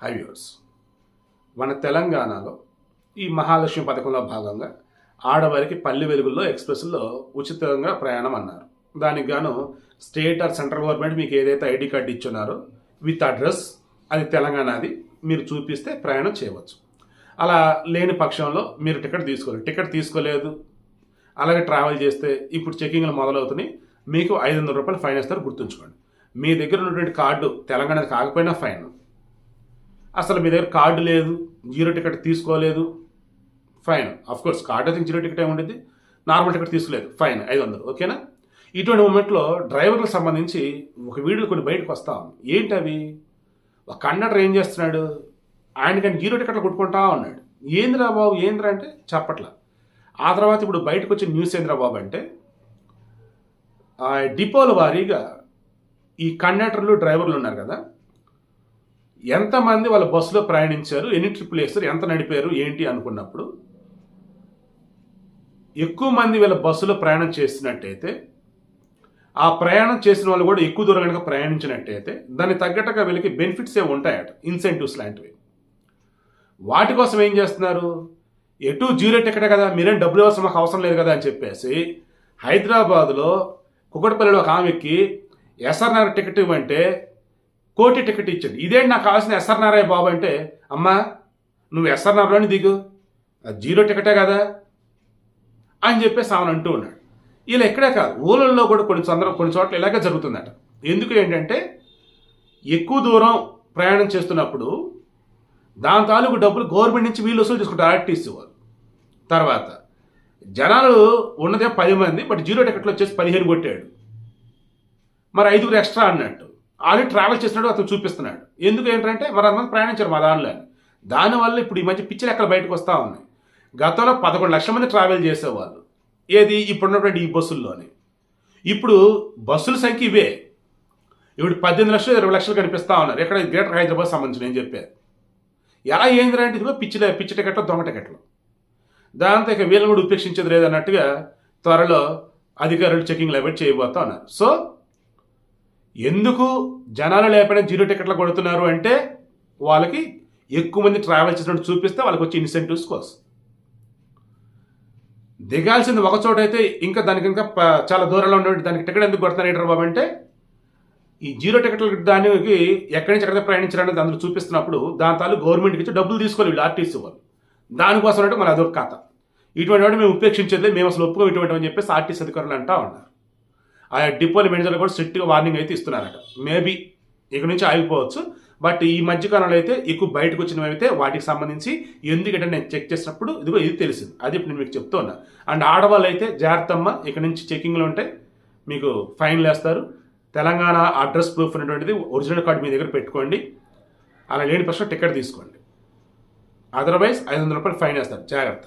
High viewers, మన తెలంగాణలో ఈ మహాలక్ష్మి పథకంలో భాగంగా ఆడవారికి పల్లె వెలుగుల్లో ఎక్స్ప్రెస్లో ఉచితంగా ప్రయాణం అన్నారు. దానికి గాను స్టేట్ ఆర్ సెంట్రల్ గవర్నమెంట్ మీకు ఏదైతే ఐడి కార్డు ఇచ్చున్నారో విత్ అడ్రస్ అది తెలంగాణది మీరు చూపిస్తే ప్రయాణం చేయవచ్చు. అలా లేని పక్షంలో మీరు టికెట్ తీసుకోలేదు అలాగే ట్రావెల్ చేస్తే ఇప్పుడు చెకింగ్లు మొదలవుతున్నాయి. మీకు 500 రూపాయలు ఫైన్ వేస్తారు, గుర్తుంచుకోండి. మీ దగ్గర ఉన్నటువంటి కార్డు తెలంగాణది కాకపోయినా ఫైన్. అసలు మీ దగ్గర కార్డు లేదు, జీరో టికెట్ తీసుకోలేదు, ఫైన్. కోర్స్ కార్డు అయితే జీరో టికెట్ ఏముండేది, నార్మల్ టికెట్ తీసుకోలేదు, ఫైన్ 500. ఓకేనా? ఇటువంటి మూమెంట్లో డ్రైవర్లకు సంబంధించి ఒక వీడియోలు కొన్ని బయటకు వస్తా ఉంది. ఏంటి అవి? ఒక కండక్టర్ ఏం చేస్తున్నాడు, ఆయనకని జీరో టికెట్లు కొట్టుకుంటా ఉన్నాడు. ఏంద్రా బాబు ఏంద్రా అంటే చెప్పట్లా. ఆ తర్వాత ఇప్పుడు బయటకు వచ్చిన న్యూస్ ఏంద్రా బాబు అంటే డిపోల వారీగా ఈ కండక్టర్లు డ్రైవర్లు ఉన్నారు కదా, ఎంతమంది వాళ్ళ బస్సులో ప్రయాణించారు, ఎన్ని ట్రిప్పులు వేస్తారు, ఎంత నడిపారు ఏంటి అనుకున్నప్పుడు ఎక్కువ మంది వీళ్ళ బస్సులో ప్రయాణం చేసినట్టయితే, ఆ ప్రయాణం చేసిన వాళ్ళు కూడా ఎక్కువ దూరం కనుక ప్రయాణించినట్టయితే దానికి తగ్గట్టుగా వీళ్ళకి బెనిఫిట్స్ ఏమి ఉంటాయట, ఇన్సెంటివ్స్ లాంటివి. వాటి కోసం ఏం చేస్తున్నారు, ఎటు జీరో టికెట్ కదా, మీరేం డబ్బులు ఇవ్వాల్సిన మాకు అవసరం లేదు కదా అని చెప్పేసి హైదరాబాద్లో కుకట్పల్లిలో ఒక ఆమెకి ఎస్ఆర్ఆర్ టికెట్ ఇవ్వంటే కోటి టికెట్ ఇచ్చాడు. ఇదేంటి నాకు కావాల్సిన ఎస్ఆర్ఆర్ఐ బాబు అంటే, అమ్మా నువ్వు ఎస్ఆర్ఆర్లోని దిగు, అది జీరో టికెటే కదా అని చెప్పేసి ఆమెను అంటూ ఉన్నాడు. ఇలా ఎక్కడే కాదు, ఊళ్ళల్లో కూడా కొన్ని చోట్ల ఇలాగే జరుగుతుందట. ఎందుకు ఏంటంటే ఎక్కువ దూరం ప్రయాణం చేస్తున్నప్పుడు దాని తాలూకు డబ్బులు గవర్నమెంట్ నుంచి వీళ్ళు వసూలు చేసుకుంటారు, ఆర్టీసీ వాళ్ళు. తర్వాత జనాలు ఉన్నదే 10 మంది, బట్ జీరో టికెట్లు వచ్చేసి 15 కొట్టాడు, మరి 5 ఎక్స్ట్రా అన్నట్టు. ఆల్రెడీ ట్రావెల్ చేసినట్టు అతను చూపిస్తున్నాడు. ఎందుకు ఏంటంటే మరి అంతమంది ప్రయాణించారు మా దానిలో. దానివల్ల ఇప్పుడు ఈ మధ్య పిచ్చి లెక్కలు బయటకు వస్తూ ఉన్నాయి. గతంలో 11 లక్షల మంది ట్రావెల్ చేసేవాళ్ళు, ఏది ఇప్పుడున్నటువంటి ఈ బస్సుల్లోనే. ఇప్పుడు బస్సుల సంఖ్య ఇవే, ఇప్పుడు 18 లక్షలు 20 లక్షలు కనిపిస్తూ ఉన్నారు. ఎక్కడ గ్రేటర్ హైదరాబాద్ సంబంధించి నేను చెప్పాను. ఎలా ఏంటంటే ఇదిగో పిచ్చి టికెట్లు, దొంగ టికెట్లు. దాంతో ఇక వీళ్ళని కూడా ఉపేక్షించేది లేదన్నట్టుగా త్వరలో అధికారులు చెకింగ్లు అవాయిడ్ చేయబోతా ఉన్నారు. సో ఎందుకు జనాలు లేకపోయినా జీరో టికెట్లు కొడుతున్నారు అంటే వాళ్ళకి ఎక్కువ మంది ట్రావెల్ చేసినట్టు చూపిస్తే వాళ్ళకి వచ్చే ఇన్సెంటివ్స్ కోసం. దిగాల్సింది ఒక చోట అయితే ఇంకా దానికి ఇంకా చాలా దూరంలో ఉండే దానికి టికెట్ ఎందుకు కొడుతున్నారు ఏంటారు బాబు అంటే, ఈ జీరో టికెట్లు దానికి ఎక్కడి నుంచి ఎక్కడ ప్రయాణించారనేది అందులో చూపిస్తున్నప్పుడు దాని తాలూ గవర్నమెంట్కి ఇచ్చి డబ్బులు తీసుకోవాలి వీళ్ళు, ఆర్టీసీ వాళ్ళు. దానికోసం అంటే మన అదొక కథ. ఇటువంటి వాటి మేము ఉపేక్షించేది, మేము అసలు ఒప్పుకోం ఇటువంటి అని చెప్పేసి ఆర్టీసీ అధికారులు అంటా ఉన్నారు. ఆ డిపోల మేనేజర్లు కూడా స్ట్రిక్ట్గా వార్నింగ్ అయితే ఇస్తున్నారట. మేబీ ఇక నుంచి ఆగిపోవచ్చు, బట్ ఈ మధ్యకాలంలో అయితే ఎక్కువ బయటకు వచ్చినవి అయితే వాటికి సంబంధించి ఎందుకంటే నేను చెక్ చేసినప్పుడు ఇదిగో ఇది తెలిసింది, అది ఇప్పుడు నేను మీకు చెప్తూ ఉన్నా. అండ్ ఆడవాళ్ళు అయితే జాగ్రత్తమ్మ, ఇక నుంచి చెకింగ్లు ఉంటాయి, మీకు ఫైన్లు వేస్తారు. తెలంగాణ అడ్రస్ ప్రూఫ్ అనేటువంటిది ఒరిజినల్ కార్డు మీ దగ్గర పెట్టుకోండి. అలా లేని పక్షం టికెట్ తీసుకోండి, అదర్వైజ్ 500 రూపాయలు ఫైన్ వేస్తారు, జాగ్రత్త.